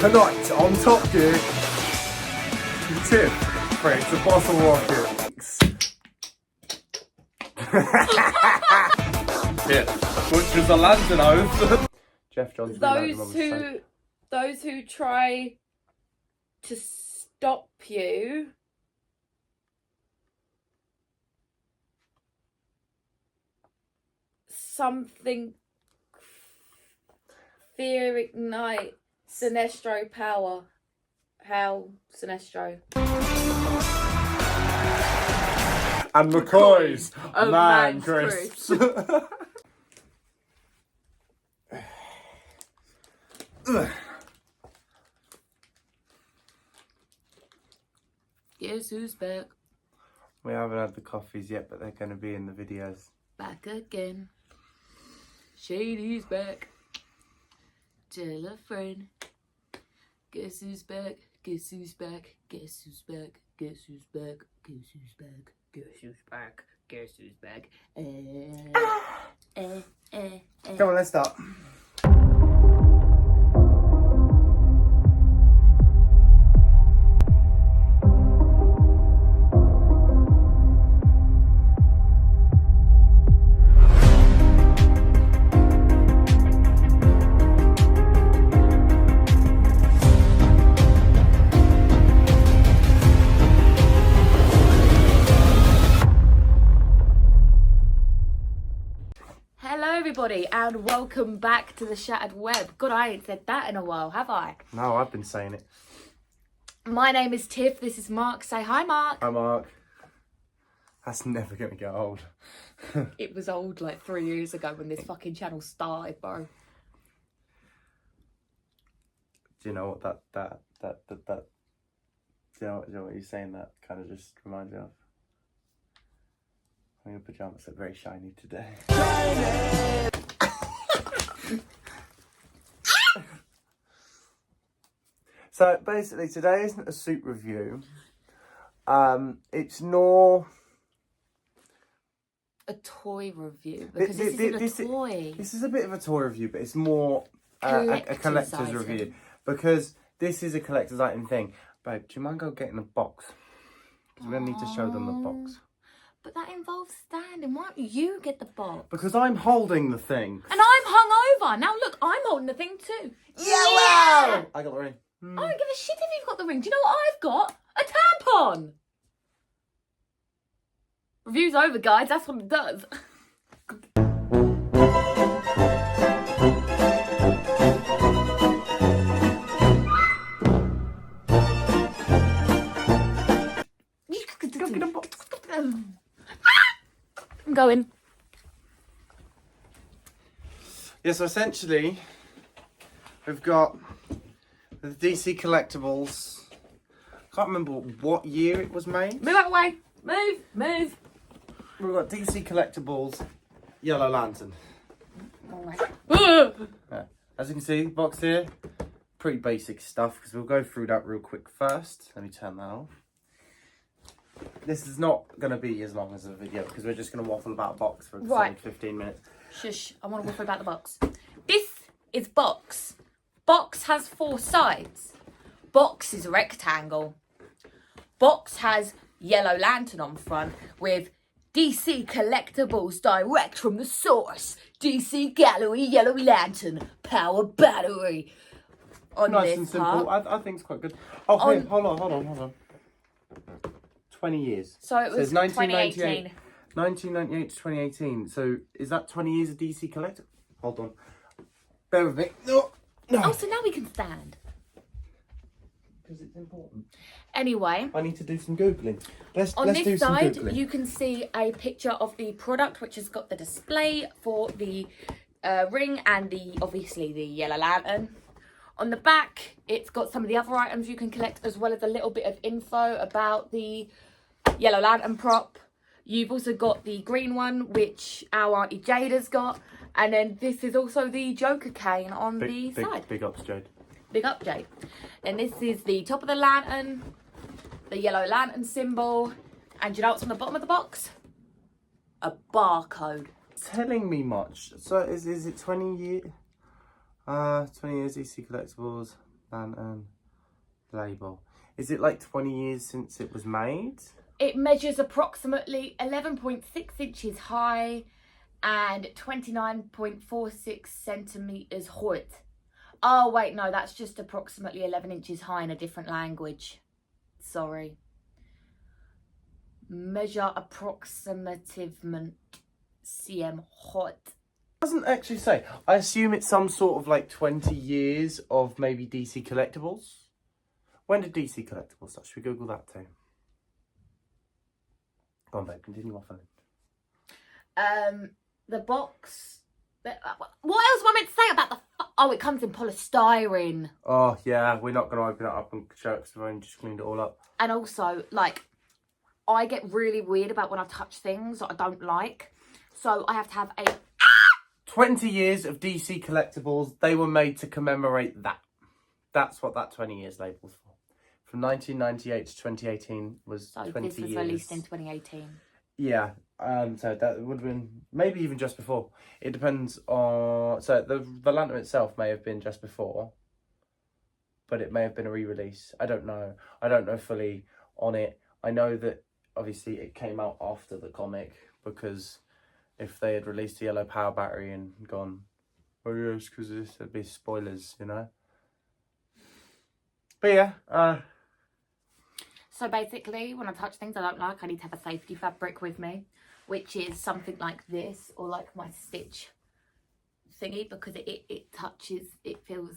Tonight on Top Gear, Tiff breaks a bottle rockets. Yeah, which was a London oath. Jeff John's those who try to stop you something fear ignite Sinestro power. How Sinestro? And McCoy's Man Man's Crisps. Guess who's back? We haven't had the coffees yet, but they're going to be in the videos. Back again. Shady's back. Tell a friend. Guess who's back? Guess who's back? Guess who's back? Guess who's back? Guess who's back? Guess who's back? Guess who's back? Come on, let's start. Everybody, and welcome back to the Shattered Web. God, I ain't said that in a while, have I? No, I've been saying it. My name is Tiff. This is Marc. Say hi, Marc. Hi, Marc. That's never going to get old. It was old like 3 years ago when this fucking channel started, bro. Do you know what that do you know what you're saying that kind of just reminds me of? Your pyjamas look very shiny today. So basically today isn't a suit review. It's more a toy review because this isn't a toy. This is a bit of a toy review, but it's more a collector's review because this is a collector's item thing. Babe, do you mind go getting a box? Because we're going to need to show them the box. But that involves standing. Why don't you get the box? Because I'm holding the thing. And I'm hungover. Now look, I'm holding the thing too. Yeah! I got the ring. I don't give a shit if you've got the ring. Do you know what I've got? A tampon. Review's over, guys. That's what it does. I'm going. Yeah, so essentially, we've got the DC Collectables. Can't remember what year it was made. Move out of the way. Move. We've got DC Collectables, Yellow Lantern. Yeah. As you can see, box here, pretty basic stuff, because we'll go through that real quick first. Let me turn that off. This is not going to be as long as the video, because we're just going to waffle about a box for right. 15 minutes. Shush, I want to waffle about the box. This is box. Box has 4 sides. Box is a rectangle. Box has Yellow Lantern on front with DC Collectables direct from the source. DC Gallery Yellow Lantern power battery. On nice this and simple. part. I think it's quite good. Oh, here, hold on. 20 years. So it was 2018. 1998 to 2018. So is that 20 years of DC Collector? Hold on. Bear with me. No. Oh, so now we can stand. Because it's important. Anyway. I need to do some Googling. Let's on do this some side, Googling. you can see a picture of the product, which has got the display for the ring and obviously the Yellow Lantern. On the back, it's got some of the other items you can collect, as well as a little bit of info about the Yellow Lantern prop. You've also got the green one, which our Auntie Jade has got. And then this is also the Joker cane on the side. Big ups, Jade. Big up, Jade. And this is the top of the lantern, the Yellow Lantern symbol. And do you know what's on the bottom of the box? A barcode. Telling me much. So is it 20 years? 20 years DC Collectables. Lantern label. Is it like 20 years since it was made? It measures approximately 11.6 inches high and 29.46 centimeters height. Oh wait, no, that's just approximately 11 inches high in a different language. Sorry. Measure approximativement cm height. It doesn't actually say. I assume it's some sort of like 20 years of maybe DC Collectables. When did DC Collectables start? Should we Google that too? Go on, babe, continue waffling. The box. What else am I meant to say about the? Oh, it comes in polystyrene. Oh yeah, we're not going to open it up and show it because we've only just cleaned it all up. And also, like, I get really weird about when I touch things that I don't like, so I have to have a. 20 years of DC Collectables. They were made to commemorate that. That's what that 20 years label's for. From 1998 to 2018 was 20 years. This was released in 2018. Yeah, so that would have been maybe even just before. It depends on... So the lantern itself may have been just before, but it may have been a re-release. I don't know. I don't know fully on it. I know that obviously it came out after the comic, because if they had released the yellow power battery and gone, oh yes, because this would be spoilers, you know. But yeah, So basically, when I touch things I don't like, I need to have a safety fabric with me, which is something like this, or like my stitch thingy, because it touches, it feels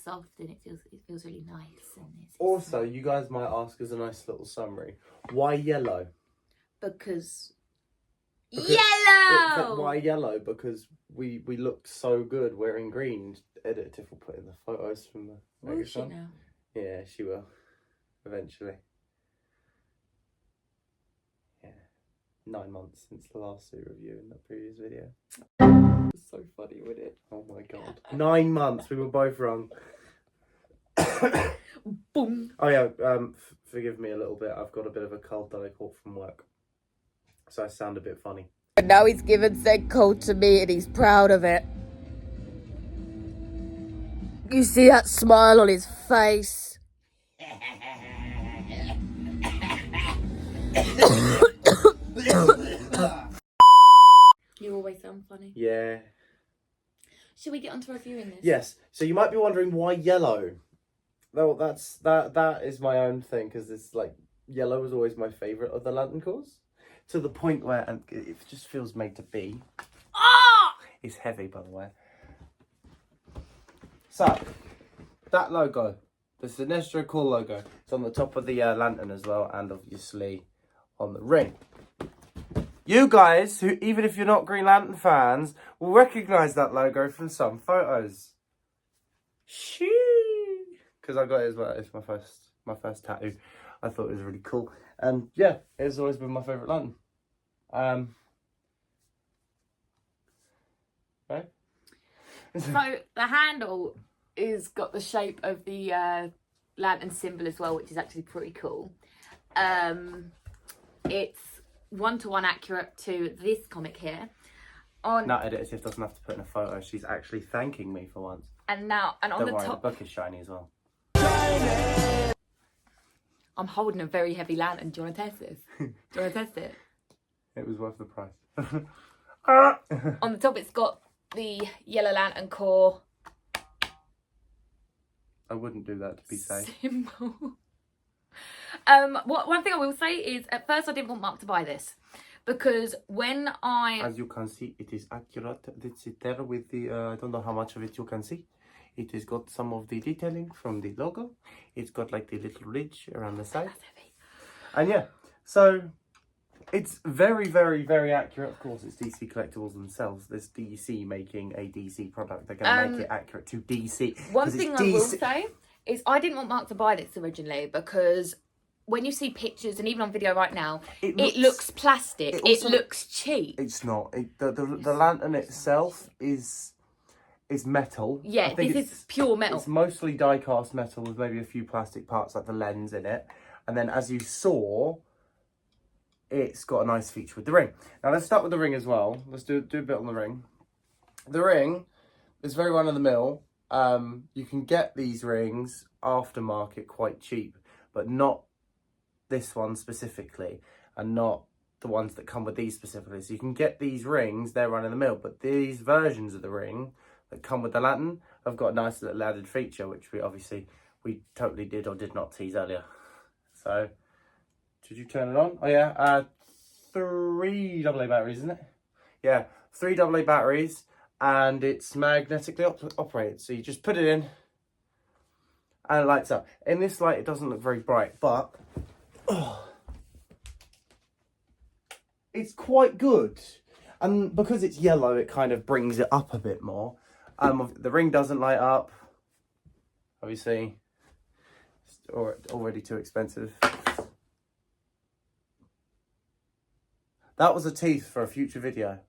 soft, and it feels really nice. And it's also, you guys might ask as a nice little summary, why yellow? Because But yellow. why yellow? Because we looked so good wearing green. Edit Tiff will put in the photos from the Will she microphone. now? Yeah, she will. Eventually. Yeah. 9 months since the last suit review in the previous video. It was so funny, wasn't it? Oh my god. 9 months, we were both wrong. Boom. Oh yeah, forgive me a little bit. I've got a bit of a cold that I caught from work, so I sound a bit funny. And now he's given said coat to me, and he's proud of it. You see that smile on his face? You always sound funny. Yeah. Should we get onto reviewing this? Yes. So you might be wondering why yellow. Well, that is my own thing, because it's like yellow was always my favourite of the lantern cores, to the point where, and it just feels made to be. Ah! It's heavy, by the way. So that logo, the Sinestro Core logo, it's on the top of the lantern as well, and obviously on the ring. You guys, who even if you're not Green Lantern fans, will recognise that logo from some photos. Shoo! Because I got it as well. It's my first tattoo. I thought it was really cool, and yeah, it's always been my favourite lantern. Right. So the handle is got the shape of the lantern symbol as well, which is actually pretty cool. It's 1-to-1 accurate to this comic here. Now Edit Tiff doesn't have to put in a photo. She's actually thanking me for once. And on Don't the worry, top, the book is shiny as well. I'm holding a very heavy lantern. Do you want to test this? Do you want to test it? It was worth the price. On the top, it's got the yellow lantern core I wouldn't do that to be safe. symbol. One thing I will say is, at first I didn't want Mark to buy this, because when As you can see, it is accurate. It's there with the, I don't know how much of it you can see. It has got some of the detailing from the logo. It's got like the little ridge around the side. And yeah, so it's very, very, very accurate. Of course, it's DC Collectables themselves. This DC making a DC product. They're going to make it accurate to DC. One thing I will say is I didn't want Mark to buy this originally, because when you see pictures, and even on video right now, it looks plastic. It looks cheap. It's not. The lantern itself is metal. Yeah, this is pure metal. It's mostly die-cast metal with maybe a few plastic parts like the lens in it. And then, as you saw, it's got a nice feature with the ring. Now, let's start with the ring as well. Let's do a bit on the ring. The ring is very run-of-the-mill. you can get these rings aftermarket quite cheap, but not this one specifically, and not the ones that come with these specifically. So you can get these rings, they're run in the mill, but these versions of the ring that come with the Latern have got a nice little added feature, which we totally did or did not tease earlier. So, did you turn it on? Oh yeah, 3 AA batteries, isn't it? Yeah, 3 AA batteries, and it's magnetically operated. So you just put it in, and it lights up. In this light, it doesn't look very bright, but it's quite good. And because it's yellow, it kind of brings it up a bit more. The ring doesn't light up, obviously. It's already too expensive. That was a teeth for a future video.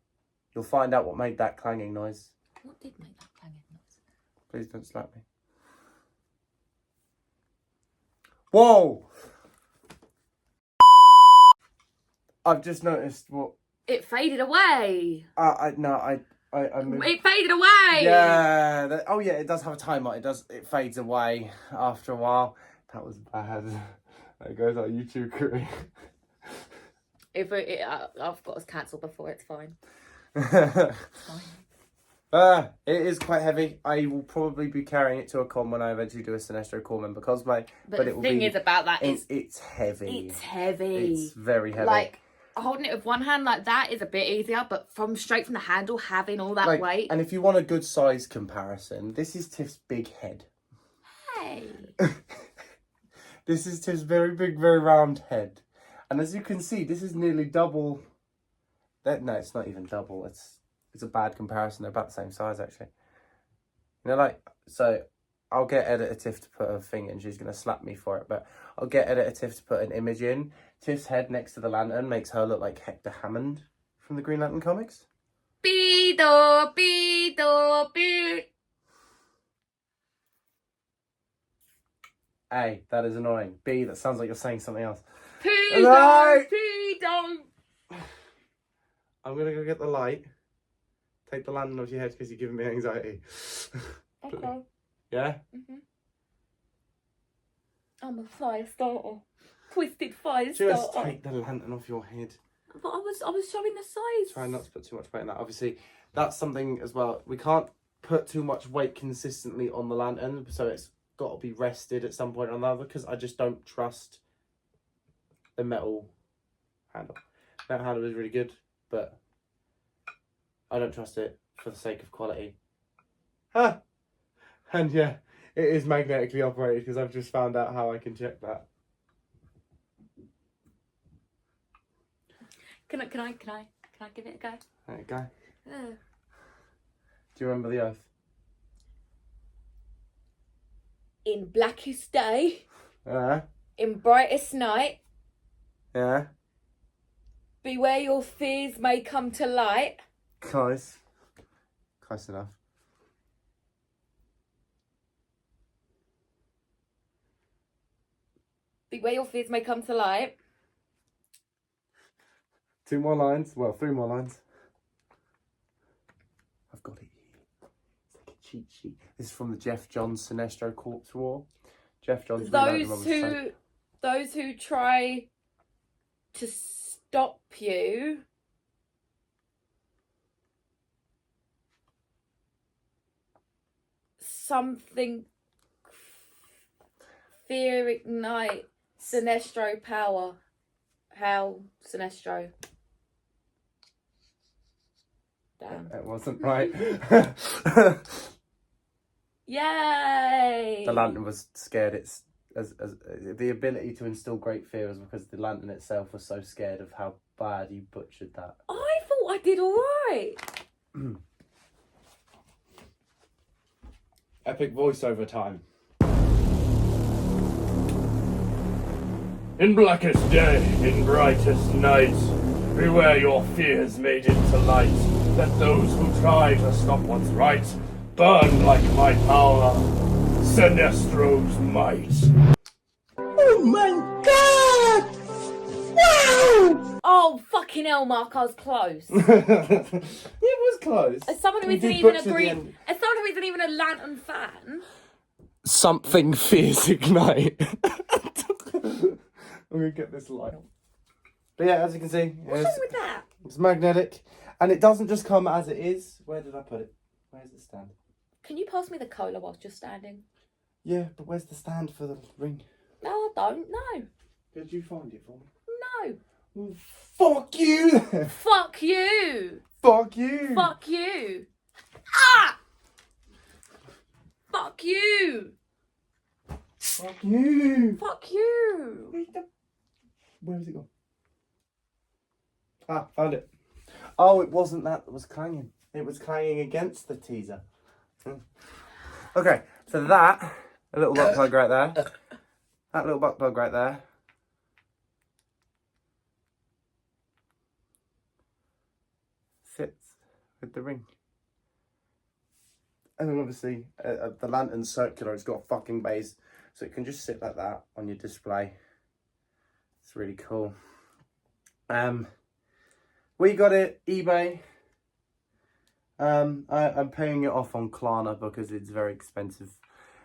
You'll find out what made that clanging noise. What did make that clanging noise? Please don't slap me. Whoa! I've just noticed what... It faded away. I moved. It faded away. Yeah. Oh yeah, it does have a timer. It fades away after a while. That was bad. That goes our YouTube career. I've got us cancelled before. It's fine. It's fine. It is quite heavy. I will probably be carrying it to a con when I eventually do a Sinestro core member cosplay. But the thing is about that is it's heavy. It's heavy. It's very heavy. Like, holding it with one hand like that is a bit easier, but straight from the handle, having all that weight. And if you want a good size comparison, this is Tiff's big head. Hey. This is Tiff's very big, very round head. And as you can see, this is nearly double. No, it's not even double. It's a bad comparison. They're about the same size, actually. You know, so I'll get Editor Tiff to put her thing in. She's going to slap me for it, but I'll get Editor Tiff to put an image in. Tiff's head next to the Latern makes her look like Hector Hammond from the Green Lantern comics. Beedo. A, that is annoying. B, that sounds like you're saying something else. Pedo. I'm going to go get the light. Take the Lantern off your head because you're giving me anxiety. Okay. Yeah? Mm-hmm. I'm a fire starter. Twisted fire Just starter. take the Lantern off your head. But I was showing the size. Try not to put too much weight on that. Obviously, that's something as well. We can't put too much weight consistently on the Lantern, so it's got to be rested at some point or another, because I just don't trust the metal handle. Metal handle is really good, but I don't trust it for the sake of quality. Ah! And yeah, it is magnetically operated, because I've just found out how I can check that. Can I give it a go? There you go. Do you remember the oath? In blackest day, Yeah. in brightest night, Yeah. beware your fears may come to light. Close. Close enough. Beware your fears may come to light. 2 more lines. Well, 3 more lines. I've got it here. It's like a cheat sheet. This is from the Jeff Johns Sinestro Corpse War. Jeff Johns. Those who try to stop you something fear ignite Sinestro power. How Sinestro. Damn. It wasn't right. Yay! The Lantern was scared. It's as the ability to instill great fear was because the Lantern itself was so scared of how bad you butchered that. I thought I did alright. Epic voiceover time. In blackest day, in brightest night, beware your fears made into light. Let those who try to stop what's right burn like my power, Sinestro's might. Oh my god! Wow! Oh, fucking hell, Marc, I was close. It was close. As someone who You isn't did even butcher a the green, end. as someone who isn't even a lantern fan. Something fierce ignite. I'm gonna get this light. But yeah, as you can see, What's wrong with that? it's magnetic, and it doesn't just come as it is. Where did I put it? Where's the stand? Can you pass me the cola whilst you're standing? Yeah, but where's the stand for the ring? No, I don't. No. Did you find it for me? No. Well, fuck you! Fuck you. Fuck you! Fuck you. Ah! Fuck you. Fuck you! Fuck you. Where has it gone? Ah, found it. Oh, it wasn't that was clanging. It was clanging against the teaser. Okay, so that, a little butt plug right there. That little butt plug right there. Sits with the ring. And then obviously, the lantern's circular, it's got a fucking base. So it can just sit like that on your display. It's really cool. We got it eBay. I'm paying it off on Klarna because it's very expensive.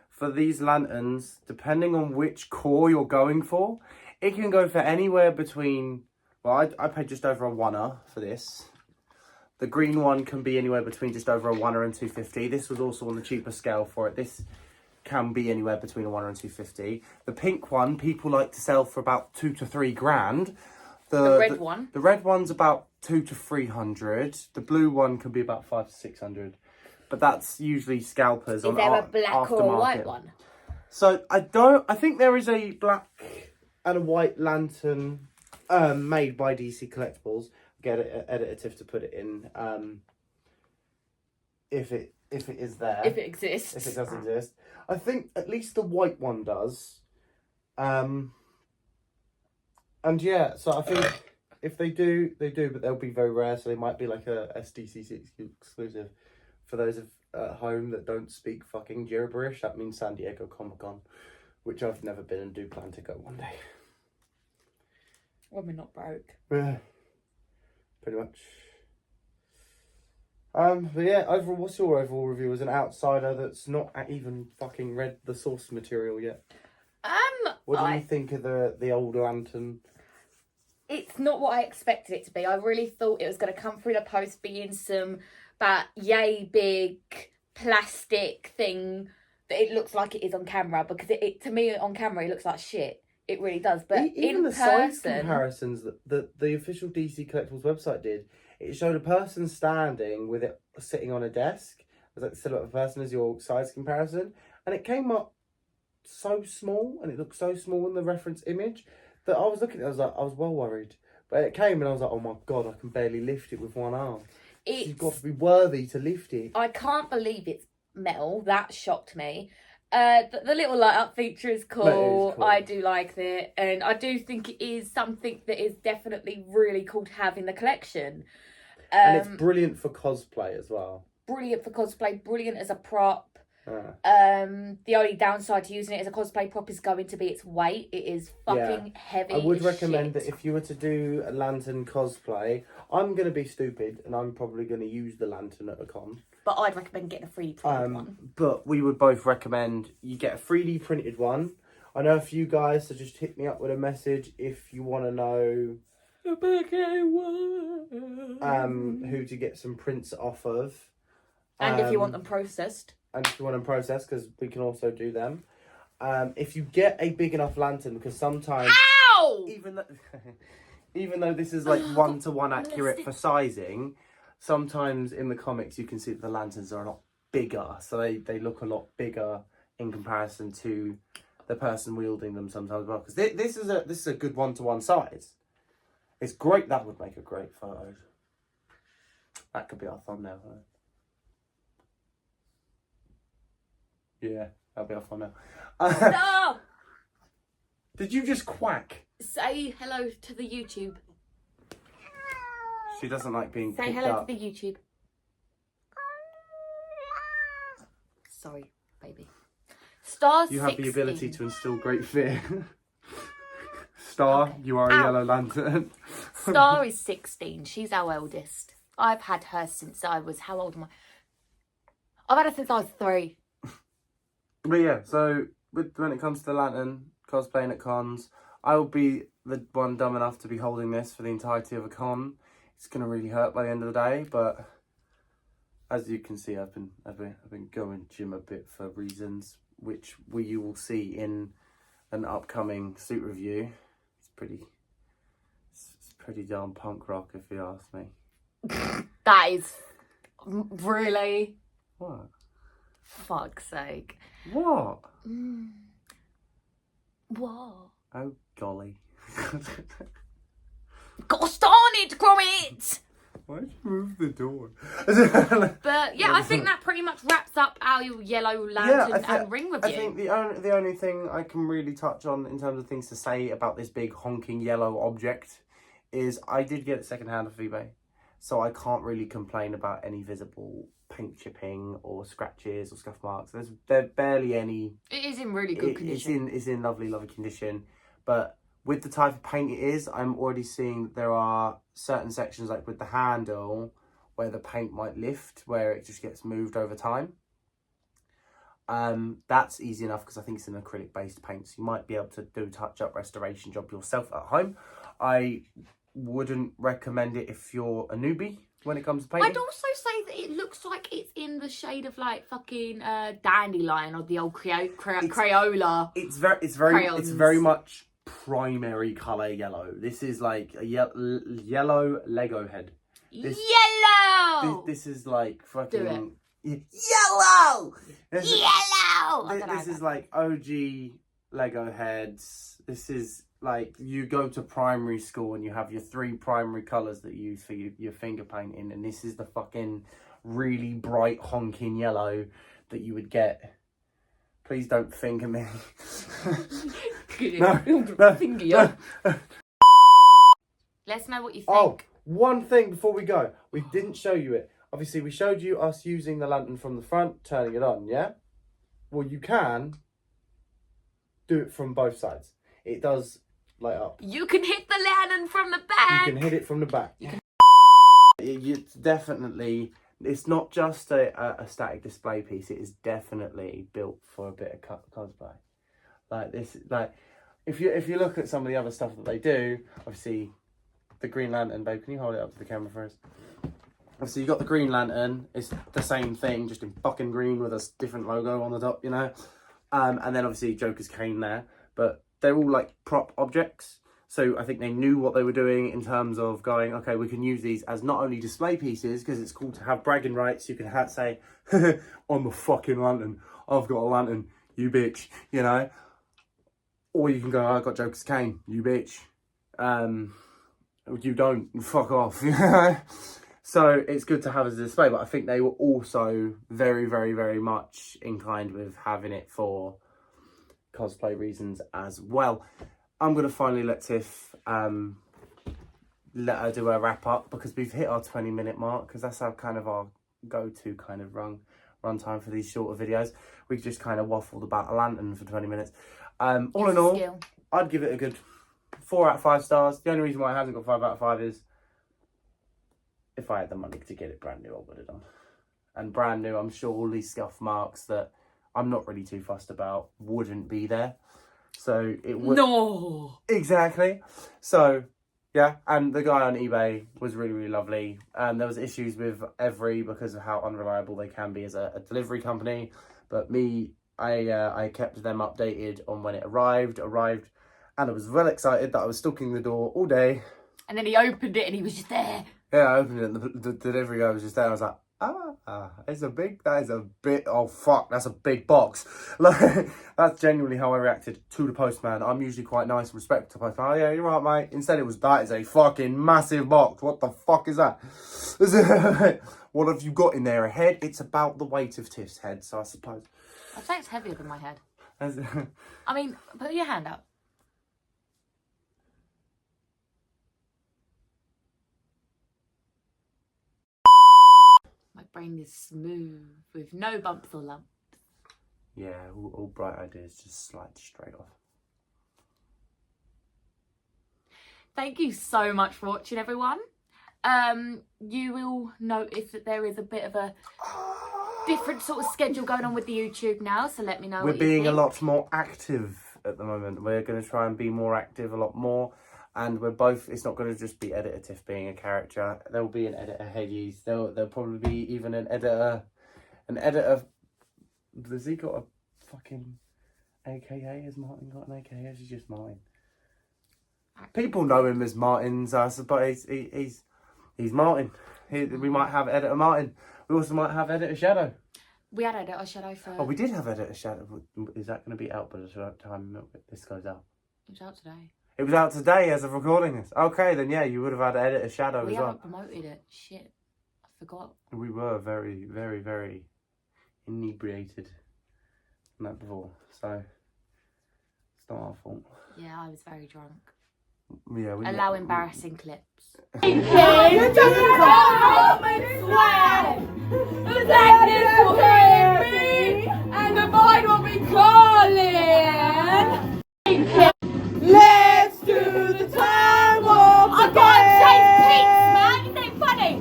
For these lanterns, depending on which core you're going for, it can go for anywhere between, well, I paid just over a $1 for this. The green one can be anywhere between just over a $1 and $2.50. This was also on the cheaper scale for it. This can be anywhere between a $1 and $2.50. The pink one, people like to sell for about $2 to $3 grand. The red one? The red one's about $200 to $300. The blue one can be about $500 to $600. But that's usually scalpers. Is there a black or a white one? So I think there is a black and a white lantern made by DC Collectables. Get an editor Tiff to put it in if it is there. If it exists. If it does exist. I think at least the white one does. And yeah, so I think if they do, but they'll be very rare, so they might be like a SDCC exclusive. For those at home that don't speak fucking gibberish, that means San Diego Comic-Con, which I've never been and do plan to go one day. Well, we're not broke. Yeah, pretty much. But yeah, overall, what's your overall review as an outsider that's not even fucking read the source material yet? What do you think of the old lantern? It's not what I expected it to be. I really thought it was going to come through the post being that yay big plastic thing that it looks like it is on camera, because it to me on camera it looks like shit. It really does. But even in the person, size comparisons that the official DC Collectibles website did, it showed a person standing with it sitting on a desk as like the silhouette of a person as your size comparison, and it came up so small and it looked so small in the reference image that I was looking at it, I was well worried. But it came and I was like, oh my god, I can barely lift it with one arm. You've got to be worthy to lift it. I can't believe it's metal. That shocked me. The little light up feature is cool. I do like it, and I do think it is something that is definitely really cool to have in the collection. And it's brilliant for cosplay as well. Brilliant for cosplay. Brilliant as a prop. The only downside to using it as a cosplay prop is going to be its weight. It is fucking heavy. I would recommend that if you were to do a lantern cosplay, I'm going to be stupid and I'm probably going to use the lantern at a con. But I'd recommend getting a 3D printed one. But we would both recommend you get a 3D printed one. I know a few guys, so just hit me up with a message if you want to know who to get some prints off of. And if you want them processed. And if you want them processed, because we can also do them. If you get a big enough lantern, because sometimes... Ow! Even though this is like 1-to-1 accurate for sizing, sometimes in the comics you can see that the lanterns are a lot bigger. So they look a lot bigger in comparison to the person wielding them sometimes as well. Because this is a good 1-to-1 size. It's great. That would make a great photo. That could be our thumbnail. Huh? Yeah, that'll be our thumbnail. No! Did you just quack? Say hello to the YouTube. She doesn't like being Say picked hello up. to the YouTube. Sorry, baby. Star 16. You have the ability to instill great fear. Star, okay. You are a yellow lantern. Star is 16. She's our eldest. I've had her since I was... How old am I? I've had it since I was 3. But yeah, so when it comes to the lantern, cosplaying at cons, I will be the one dumb enough to be holding this for the entirety of a con. It's gonna really hurt by the end of the day, but as you can see, I've been going gym a bit for reasons which you will see in an upcoming suit review. It's pretty darn punk rock, if you ask me. That is really. What? Fuck's sake. What? What? Oh golly. Gosh darn it, Gromit! Why'd you move the door? But yeah, I think that pretty much wraps up our yellow lantern and ring review. I think the only thing I can really touch on in terms of things to say about this big honking yellow object is I did get it secondhand off eBay, so I can't really complain about any visible paint chipping or scratches or scuff marks. There's barely any. It is in really good condition. It's in lovely condition, but with the type of paint it is, I'm already seeing that there are certain sections, like with the handle, where the paint might lift, where it just gets moved over time. That's easy enough because I think it's an acrylic-based paint, so you might be able to do a touch-up restoration job yourself at home. I wouldn't recommend it if you're a newbie when it comes to painting. I'd also say that it looks like it's in the shade of like fucking dandelion or the old Crayola. It's very much primary colour yellow. This is like a yellow Lego head. Yellow! This is like fucking yellow! This is like OG Lego heads. This is like you go to primary school and you have your 3 primary colours that you use for your finger painting, and this is the fucking really bright honking yellow that you would get. Please don't finger me. No. Finger you. Let's know what you think. Oh, one thing before we go. We didn't show you it. Obviously, we showed you us using the lantern from the front, turning it on, yeah? Well, you can do it from both sides. It does light up. You can hit the lantern from the back. You can hit it from the back. It's definitely... It's not just a static display piece. It is definitely built for a bit of cosplay. Like this, like if you look at some of the other stuff that they do, obviously the Green Lantern, babe, can you hold it up to the camera for us? Obviously you got the Green Lantern. It's the same thing, just in fucking green with a different logo on the top, you know. And then obviously Joker's cane there, but they're all like prop objects. So I think they knew what they were doing in terms of going, okay, we can use these as not only display pieces, because it's cool to have bragging rights. You can say, I'm a fucking lantern. I've got a lantern, you bitch, you know. Or you can go, I've got Joker's cane, you bitch. You don't, fuck off, you know. So it's good to have as a display, but I think they were also very, very, very much inclined with having it for cosplay reasons as well. I'm going to finally let Tiff, let her do her wrap up, because we've hit our 20-minute mark, because that's our kind of our go-to kind of run time for these shorter videos. We just kind of waffled about a lantern for 20 minutes. All in all, I'd give it a good 4 out of 5 stars. The only reason why it hasn't got 5 out of 5 is if I had the money to get it brand new, I would have done. And brand new, I'm sure all these scuff marks that I'm not really too fussed about wouldn't be there. So it would... No! Exactly. So, yeah, and the guy on eBay was really, really lovely. There was issues with Every because of how unreliable they can be as a delivery company. But I kept them updated on when it arrived, and I was well excited that I was stalking the door all day. And then he opened it and he was just there. Yeah, I opened it and the delivery guy was just there. I was like, that is a bit, oh fuck, that's a big box. Like, that's genuinely how I reacted to the postman. I'm usually quite nice and respectful to the postman. Oh yeah, you're right, mate. Instead it was, that is a fucking massive box. What the fuck is that? What have you got in there? A head? It's about the weight of Tiff's head, so I suppose. I'd say it's heavier than my head. I mean, put your hand up. My brain is smooth with no bumps or lumps. Yeah, all bright ideas just slide straight off. Thank you so much for watching, everyone. You will notice that there is a bit of a different sort of schedule going on with the YouTube now, so let me know We're what you being a think. lot more active at the moment. We're going to try and be more active a lot more. And we're both, it's not going to just be Editor Tiff being a character. There'll be an editor Hades. There'll probably be even an editor. Has he got a fucking AKA? Has Martin got an AKA? Is he just Martin? People know him as Martin's, but he's Martin. We might have Editor Martin. We also might have Editor Shadow. We had Editor Shadow for... Oh, we did have Editor Shadow. Is that going to be out by the time this goes out? It was out today. It was out today as of recording this. Okay, then yeah, you would have had Editor Shadow We as well. haven't promoted it. Shit. I forgot. We were very, very, very inebriated on that before, so it's not our fault. Yeah, I was very drunk. Yeah, Allow embarrassing clips. And the mind will be calling. Let's do the time warp. I can't say peace, man. This ain't funny.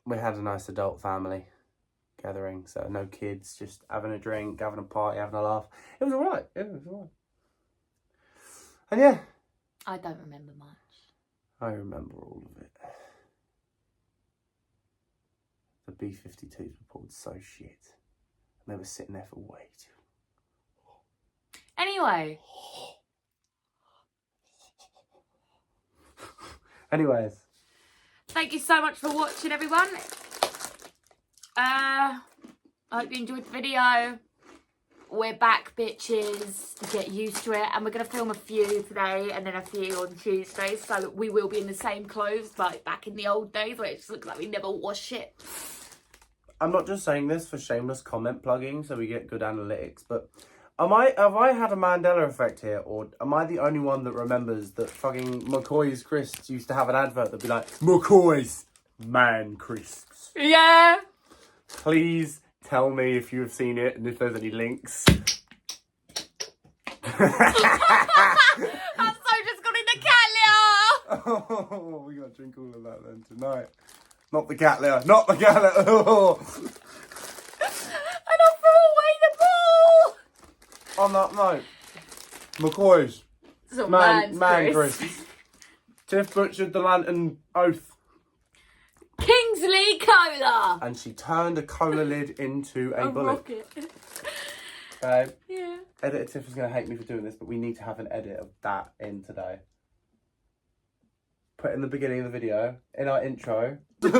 We had a nice adult family gathering, so no kids, just having a drink, having a party, having a laugh. It was alright. And yeah, I don't remember much. I remember all of it. The B-52s were pulled so shit. And they were sitting there for way too long. Anyway. Anyways. Thank you so much for watching, everyone. I hope you enjoyed the video. We're back, bitches. Get used to it. And we're going to film a few today and then a few on Tuesday. So we will be in the same clothes like back in the old days where it just looks like we never wash it. I'm not just saying this for shameless comment plugging so we get good analytics, but have I had a Mandela effect here, or am I the only one that remembers that fucking McCoy's Crisps used to have an advert that'd be like, McCoy's Man Crisps? Yeah. Please tell me if you have seen it and if there's any links. I'm so just got in the cat litter. Oh, we gotta drink all of that then tonight. Not the cat litter, not the cat litter. Oh. And I threw away the ball. On that note, McCoy's So Man Chris. Crisps. Tiff butchered the Lantern oath. Kingsley Cola. And she turned a cola lid into a bullet. Rocket. Okay. Yeah. Editor Tiff is going to hate me for doing this, but we need to have an edit of that in today. Put it in the beginning of the video, in our intro. Thank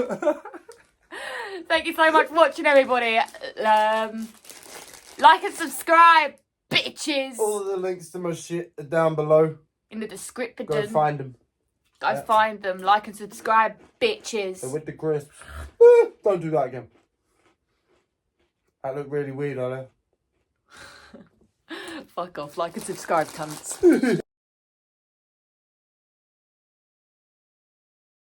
you so much for watching, everybody. Like and subscribe, bitches. All of the links to my shit are down below. In the description. Go find them. Go find them. Like and subscribe, bitches. So with the crisps. Don't do that again. That looked really weird, I know. Fuck off. Like and subscribe, cunts.